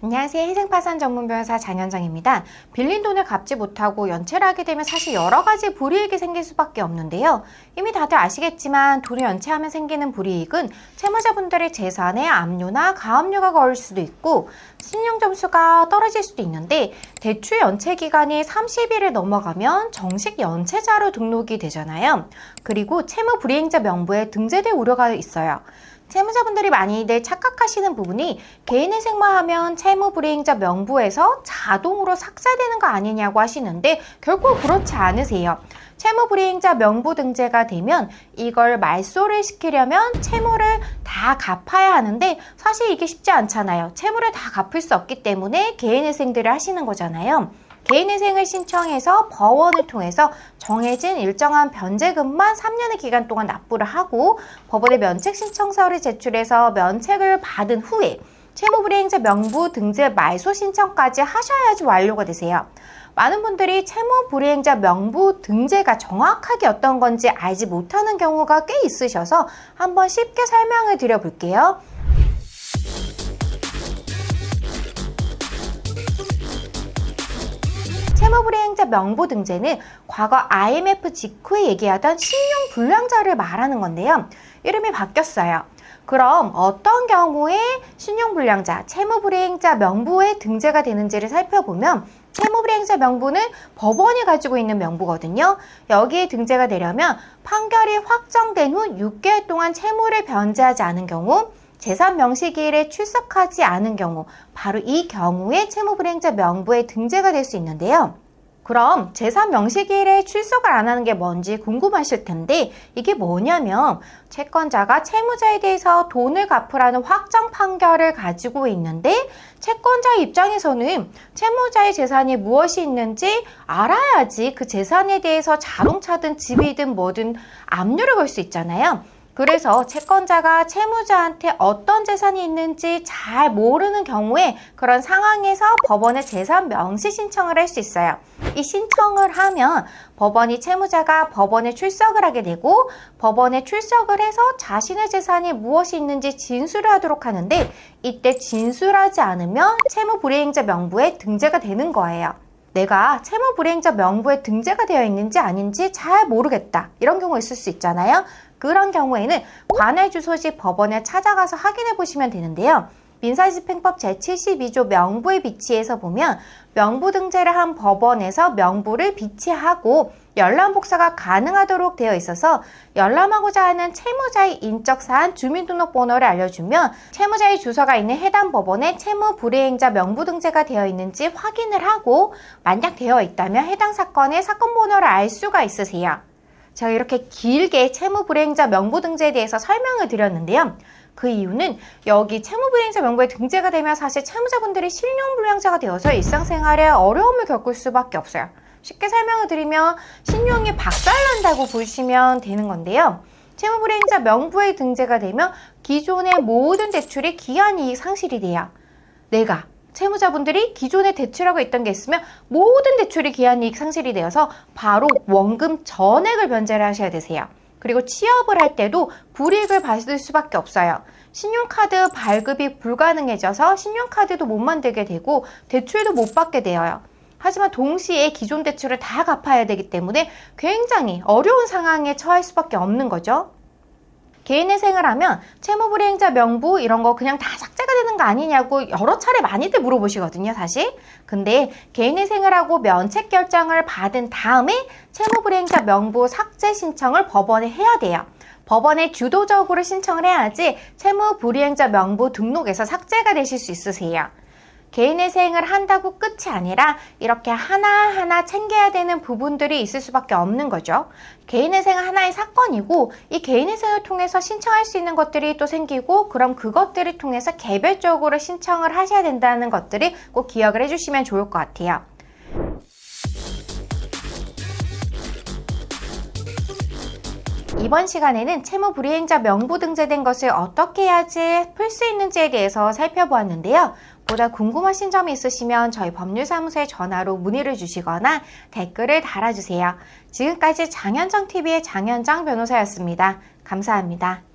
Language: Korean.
안녕하세요. 희생파산 전문 변호사 장현정입니다. 빌린 돈을 갚지 못하고 연체를 하게 되면 사실 여러 가지 불이익이 생길 수밖에 없는데요. 이미 다들 아시겠지만 돈을 연체하면 생기는 불이익은 채무자분들의 재산에 압류나 가압류가 걸릴 수도 있고 신용점수가 떨어질 수도 있는데 대출 연체 기간이 30일을 넘어가면 정식 연체자로 등록이 되잖아요. 그리고 채무 불이행자 명부에 등재될 우려가 있어요. 채무자분들이 많이들 착각하시는 부분이 개인회생만 하면 채무불이행자 명부에서 자동으로 삭제되는 거 아니냐고 하시는데 결코 그렇지 않으세요. 채무불이행자 명부 등재가 되면 이걸 말소를 시키려면 채무를 다 갚아야 하는데 사실 이게 쉽지 않잖아요. 채무를 다 갚을 수 없기 때문에 개인회생들을 하시는 거잖아요. 개인회생을 신청해서 법원을 통해서 정해진 일정한 변제금만 3년의 기간 동안 납부를 하고 법원에 면책신청서를 제출해서 면책을 받은 후에 채무불이행자 명부 등재 말소 신청까지 하셔야지 완료가 되세요. 많은 분들이 채무불이행자 명부 등재가 정확하게 어떤 건지 알지 못하는 경우가 꽤 있으셔서 한번 쉽게 설명을 드려볼게요. 채무불이행자 명부 등재는 과거 IMF 직후에 얘기하던 신용불량자를 말하는 건데요. 이름이 바뀌었어요. 그럼 어떤 경우에 신용불량자, 채무불이행자 명부에 등재가 되는지를 살펴보면 채무불이행자 명부는 법원이 가지고 있는 명부거든요. 여기에 등재가 되려면 판결이 확정된 후 6개월 동안 채무를 변제하지 않은 경우, 재산 명시기일에 출석하지 않은 경우, 바로 이 경우에 채무불이행자 명부에 등재가 될 수 있는데요. 그럼 재산 명시기일에 출석을 안 하는 게 뭔지 궁금하실 텐데 이게 뭐냐면 채권자가 채무자에 대해서 돈을 갚으라는 확정 판결을 가지고 있는데 채권자 입장에서는 채무자의 재산이 무엇이 있는지 알아야지 그 재산에 대해서 자동차든 집이든 뭐든 압류를 걸 수 있잖아요. 그래서 채권자가 채무자한테 어떤 재산이 있는지 잘 모르는 경우에 그런 상황에서 법원에 재산 명시 신청을 할 수 있어요. 이 신청을 하면 법원이 채무자가 법원에 출석을 하게 되고 법원에 출석을 해서 자신의 재산이 무엇이 있는지 진술을 하도록 하는데 이때 진술하지 않으면 채무불이행자 명부에 등재가 되는 거예요. 내가 채무불이행자 명부에 등재가 되어 있는지 아닌지 잘 모르겠다. 이런 경우 있을 수 있잖아요. 그런 경우에는 관할 주소지 법원에 찾아가서 확인해 보시면 되는데요. 민사집행법 제72조 명부의 비치에서 보면 명부 등재를 한 법원에서 명부를 비치하고 열람 복사가 가능하도록 되어 있어서 열람하고자 하는 채무자의 인적사안 주민등록번호를 알려주면 채무자의 주소가 있는 해당 법원에 채무불이행자 명부 등재가 되어 있는지 확인을 하고 만약 되어 있다면 해당 사건의 사건 번호를 알 수가 있으세요. 제가 이렇게 길게 채무불이행자 명부 등재에 대해서 설명을 드렸는데요. 그 이유는 여기 채무불이행자 명부에 등재가 되면 사실 채무자분들이 신용불량자가 되어서 일상생활에 어려움을 겪을 수밖에 없어요. 쉽게 설명을 드리면 신용이 박살난다고 보시면 되는 건데요. 채무불이행자 명부에 등재가 되면 기존의 모든 대출이 기한이익 상실이 돼요. 내가 채무자분들이 기존에 대출하고 있던 게 있으면 모든 대출이 기한이익 상실이 되어서 바로 원금 전액을 변제를 하셔야 되세요. 그리고 취업을 할 때도 불이익을 받을 수밖에 없어요. 신용카드 발급이 불가능해져서 신용카드도 못 만들게 되고 대출도 못 받게 되어요. 하지만 동시에 기존 대출을 다 갚아야 되기 때문에 굉장히 어려운 상황에 처할 수밖에 없는 거죠. 개인회생을 하면 채무불이행자 명부 이런 거 그냥 다 삭제가 되는 거 아니냐고 여러 차례 많이들 물어보시거든요, 사실. 근데 개인회생을 하고 면책 결정을 받은 다음에 채무불이행자 명부 삭제 신청을 법원에 해야 돼요. 법원에 주도적으로 신청을 해야지 채무불이행자 명부 등록에서 삭제가 되실 수 있으세요. 개인회생을 한다고 끝이 아니라 이렇게 하나하나 챙겨야 되는 부분들이 있을 수밖에 없는 거죠. 개인회생은 하나의 사건이고 이 개인회생을 통해서 신청할 수 있는 것들이 또 생기고 그럼 그것들을 통해서 개별적으로 신청을 하셔야 된다는 것들이 꼭 기억을 해주시면 좋을 것 같아요. 이번 시간에는 채무불이행자 명부 등재된 것을 어떻게 해야지 풀 수 있는지에 대해서 살펴보았는데요. 보다 궁금하신 점이 있으시면 저희 법률사무소에 전화로 문의를 주시거나 댓글을 달아주세요. 지금까지 장현정TV의 장현정 변호사였습니다. 감사합니다.